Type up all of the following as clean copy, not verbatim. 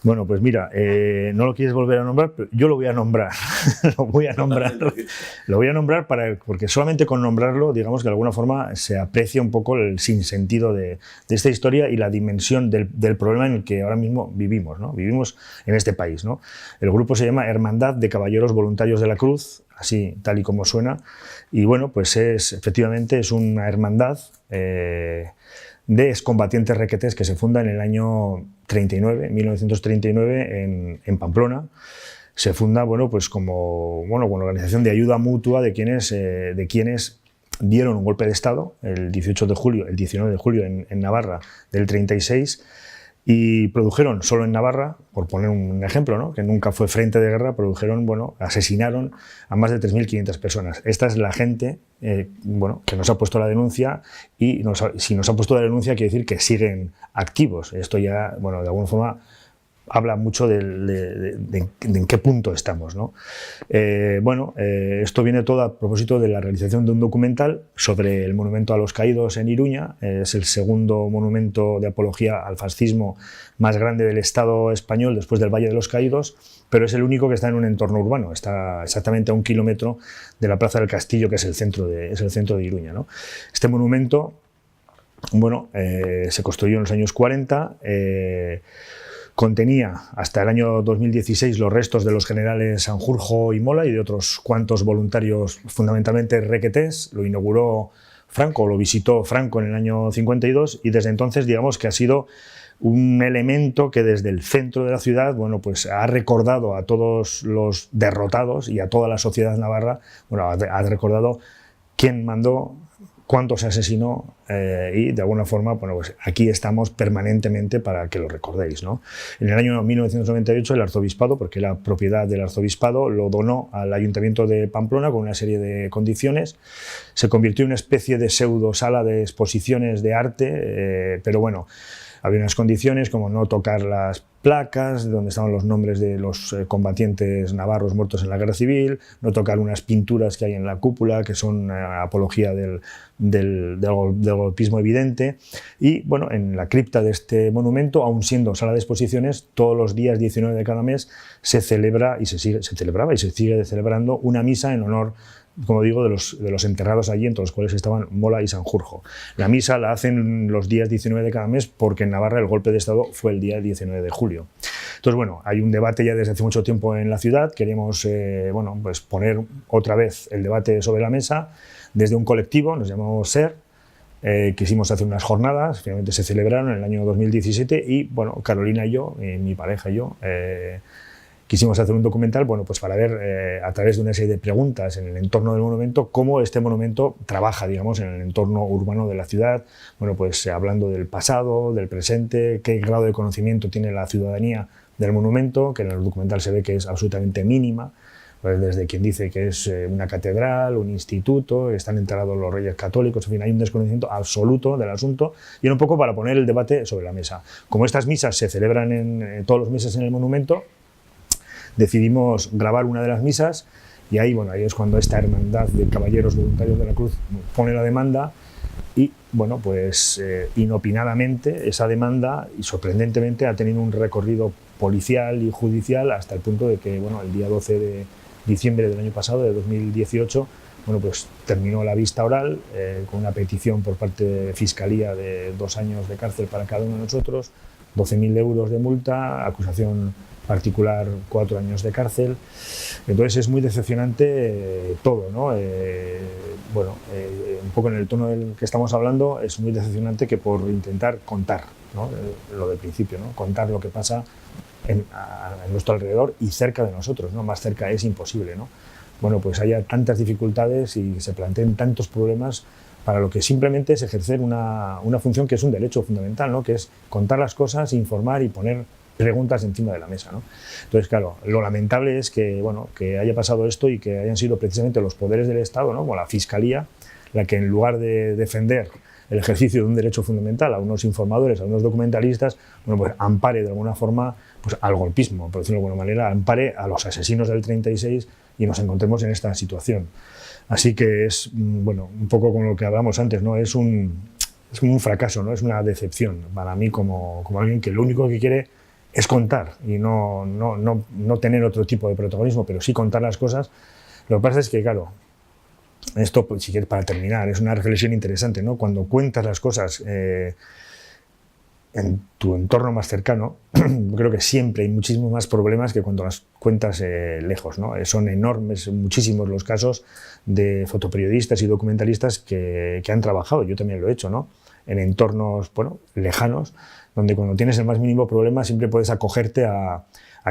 Bueno, pues mira, no lo quieres volver a nombrar, pero yo lo voy a nombrar. Lo voy a nombrar. Lo voy a nombrar porque solamente con nombrarlo, digamos que de alguna forma se aprecia un poco el sinsentido de esta historia y la dimensión del problema en el que ahora mismo vivimos, ¿no? Vivimos en este país, ¿no? El grupo se llama Hermandad de Caballeros Voluntarios de la Cruz, así tal y como suena, y bueno, pues efectivamente es una hermandad de excombatientes requetés que se funda en el año 1939, en Pamplona. Se funda, bueno, pues como una organización de ayuda mutua de quienes dieron un golpe de Estado el 19 de julio en Navarra del 36, y produjeron solo en Navarra, por poner un ejemplo, ¿no?, que nunca fue frente de guerra, asesinaron a más de 3.500 personas. Esta es la gente que nos ha puesto la denuncia, y si nos ha puesto la denuncia quiere decir que siguen activos. Esto ya, de alguna forma, habla mucho de en qué punto estamos, ¿no? Esto viene todo a propósito de la realización de un documental sobre el monumento a los caídos en Iruña. Es el segundo monumento de apología al fascismo más grande del Estado español después del Valle de los Caídos, pero es el único que está en un entorno urbano. Está exactamente a 1 kilómetro de la Plaza del Castillo, que es el centro de Iruña, ¿no? Este monumento, se construyó en los años 40, contenía hasta el año 2016 los restos de los generales Sanjurjo y Mola y de otros cuantos voluntarios, fundamentalmente requetés. Lo inauguró Franco, lo visitó Franco en el año 52, y desde entonces, digamos que ha sido un elemento que desde el centro de la ciudad, pues ha recordado a todos los derrotados y a toda la sociedad navarra, ha recordado quién mandó, cuánto se asesinó, y de alguna forma, pues aquí estamos permanentemente para que lo recordéis, ¿no? En el año 1998 el arzobispado, porque era propiedad del arzobispado, lo donó al Ayuntamiento de Pamplona con una serie de condiciones. Se convirtió en una especie de pseudo sala de exposiciones de arte, pero había unas condiciones como no tocar las placas donde estaban los nombres de los combatientes navarros muertos en la guerra civil, no tocar unas pinturas que hay en la cúpula que son apología del golpismo evidente. Y en la cripta de este monumento, aun siendo sala de exposiciones, todos los días 19 de cada mes se celebraba y se sigue celebrando una misa en honor, como digo, de los enterrados allí, entre los cuales estaban Mola y Sanjurjo. La misa la hacen los días 19 de cada mes porque en Navarra el golpe de Estado fue el día 19 de julio. Entonces, hay un debate ya desde hace mucho tiempo en la ciudad. Queremos pues poner otra vez el debate sobre la mesa desde un colectivo, nos llamamos SER. Quisimos hacer unas jornadas, finalmente se celebraron en el año 2017 y, Carolina y yo, mi pareja y yo, quisimos hacer un documental, pues para ver a través de una serie de preguntas en el entorno del monumento cómo este monumento trabaja, digamos, en el entorno urbano de la ciudad, pues hablando del pasado, del presente, qué grado de conocimiento tiene la ciudadanía del monumento, que en el documental se ve que es absolutamente mínima, pues desde quien dice que es una catedral, un instituto, están enterrados los reyes católicos, en fin, hay un desconocimiento absoluto del asunto, y era un poco para poner el debate sobre la mesa. Como estas misas se celebran todos los meses en el monumento, decidimos grabar una de las misas, y ahí es cuando esta hermandad de Caballeros Voluntarios de la Cruz pone la demanda, y inopinadamente esa demanda, y sorprendentemente, ha tenido un recorrido policial y judicial hasta el punto de que el día 12 de diciembre del año pasado, de 2018, terminó la vista oral con una petición por parte de Fiscalía de 2 años de cárcel para cada uno de nosotros, 12.000 euros de multa, acusación particular 4 años de cárcel. Entonces es muy decepcionante todo, ¿no? Un poco en el tono del que estamos hablando, es muy decepcionante que por intentar contar, ¿no?, lo del principio, ¿no?, contar lo que pasa a nuestro alrededor y cerca de nosotros, ¿no?, más cerca es imposible, ¿no?, pues haya tantas dificultades y se planteen tantos problemas para lo que simplemente es ejercer una función que es un derecho fundamental, ¿no?, que es contar las cosas, informar y poner preguntas encima de la mesa, ¿no? Entonces, claro, lo lamentable es que, que haya pasado esto y que hayan sido precisamente los poderes del Estado, ¿no?, como la Fiscalía, la que en lugar de defender el ejercicio de un derecho fundamental a unos informadores, a unos documentalistas, ampare de alguna forma al golpismo, por decirlo de alguna manera, ampare a los asesinos del 36 y nos encontremos en esta situación. Así que es, un poco con lo que hablamos antes, ¿no?, es como un fracaso, ¿no?, es una decepción para mí como alguien que lo único que quiere es contar y no tener otro tipo de protagonismo, pero sí contar las cosas. Lo que pasa es que, claro, esto, pues, si quieres, para terminar, es una reflexión interesante, ¿no? Cuando cuentas las cosas en tu entorno más cercano, creo que siempre hay muchísimos más problemas que cuando las cuentas lejos, ¿no? Son enormes, muchísimos los casos de fotoperiodistas y documentalistas que han trabajado, yo también lo he hecho, ¿no? En entornos, bueno, lejanos, donde cuando tienes el más mínimo problema siempre puedes acogerte a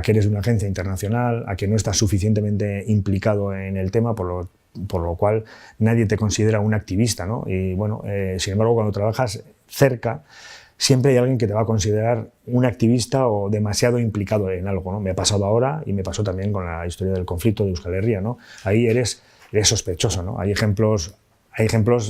que eres una agencia internacional, a que no estás suficientemente implicado en el tema, por lo cual nadie te considera un activista, ¿no? Y bueno, sin embargo, cuando trabajas cerca, siempre hay alguien que te va a considerar un activista o demasiado implicado en algo, ¿no? Me ha pasado ahora y me pasó también con la historia del conflicto de Euskal Herria, ¿no? Ahí eres sospechoso, ¿no? Hay ejemplos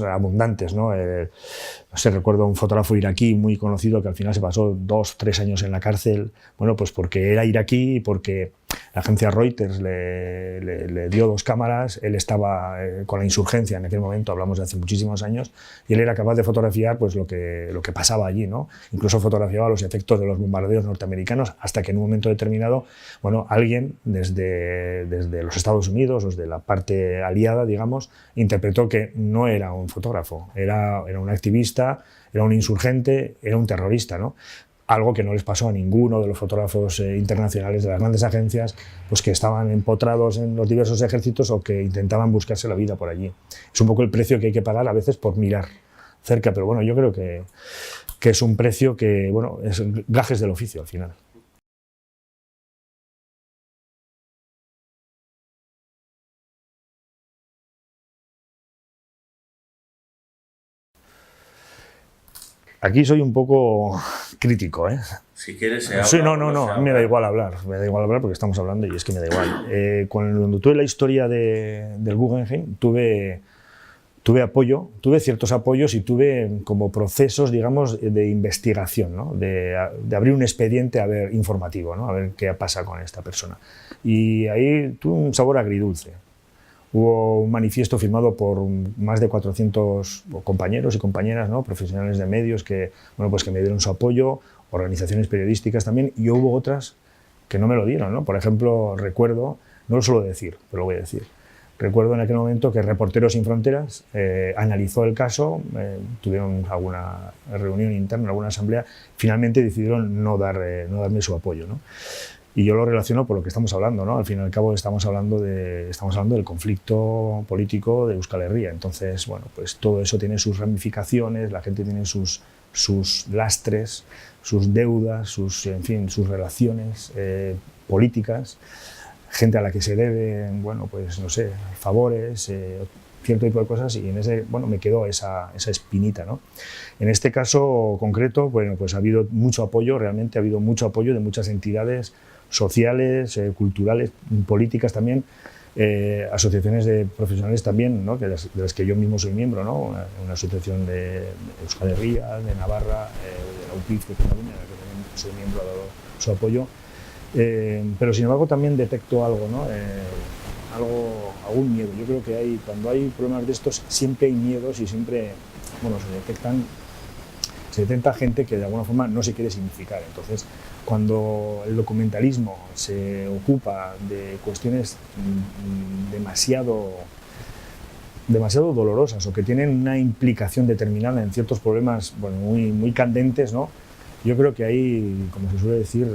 abundantes, ¿no? No sé, recuerdo un fotógrafo iraquí muy conocido que al final se pasó 2 o 3 años en la cárcel, bueno, pues porque era iraquí y porque la agencia Reuters le dio 2 cámaras, él estaba con la insurgencia en aquel momento, hablamos de hace muchísimos años, y él era capaz de fotografiar pues lo que pasaba allí, ¿no? Incluso fotografiaba los efectos de los bombardeos norteamericanos, hasta que en un momento determinado, bueno, alguien desde los Estados Unidos, o de la parte aliada, digamos, interpretó que no era un fotógrafo, era un activista, era un insurgente, era un terrorista, ¿no? Algo que no les pasó a ninguno de los fotógrafos internacionales de las grandes agencias, pues que estaban empotrados en los diversos ejércitos o que intentaban buscarse la vida por allí. Es un poco el precio que hay que pagar a veces por mirar cerca, pero bueno, yo creo que es un precio que, bueno, es gajes del oficio al final. Aquí soy un poco crítico, ¿eh? Si quieres, se Sí, habla. no, me da igual hablar porque estamos hablando y es que me da igual. Cuando tuve la historia del Guggenheim, tuve apoyo, tuve ciertos apoyos y tuve como procesos, digamos, de investigación, ¿no? de abrir un expediente informativo, ¿no? A ver qué pasa con esta persona. Y ahí tuve un sabor agridulce. Hubo un manifiesto firmado por más de 400 compañeros y compañeras, ¿no? Profesionales de medios que, bueno, pues que me dieron su apoyo, organizaciones periodísticas también, y hubo otras que no me lo dieron, ¿no? Por ejemplo, recuerdo, no lo suelo decir, pero lo voy a decir, recuerdo en aquel momento que Reporteros Sin Fronteras analizó el caso, tuvieron alguna reunión interna, alguna asamblea, finalmente decidieron no darme su apoyo, ¿no? Y yo lo relaciono por lo que estamos hablando, ¿no? Al fin y al cabo estamos hablando del conflicto político de Euskal Herria. Entonces, bueno, pues todo eso tiene sus ramificaciones, la gente tiene sus lastres, sus deudas, en fin, sus relaciones políticas, gente a la que se deben, bueno, pues no sé, favores, cierto tipo de cosas, y en ese, bueno, me quedó esa espinita, ¿no? En este caso concreto, bueno, pues ha habido mucho apoyo, realmente ha habido mucho apoyo de muchas entidades sociales, culturales, políticas también, asociaciones de profesionales también, ¿no? De las que yo mismo soy miembro, ¿no? Una asociación de Euskal Herria, de Navarra, de la UPIF de Cataluña, de la que también soy miembro, ha dado su apoyo. Pero sin embargo también detecto algo, ¿no? Algún miedo. Yo creo que cuando hay problemas de estos siempre hay miedos y siempre, bueno, se detecta gente que de alguna forma no se quiere significar. Entonces, cuando el documentalismo se ocupa de cuestiones demasiado dolorosas o que tienen una implicación determinada en ciertos problemas, bueno, muy candentes, ¿no? Yo creo que ahí, como se suele decir,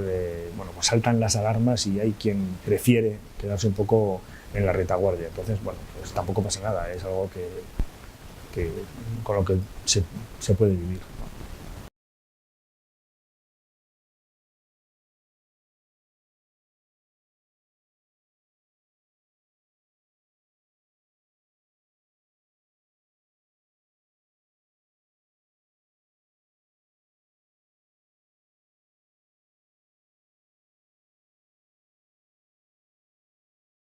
bueno, pues saltan las alarmas y hay quien prefiere quedarse un poco en la retaguardia. Entonces, bueno, pues tampoco pasa nada, es algo que con lo que se puede vivir, ¿no?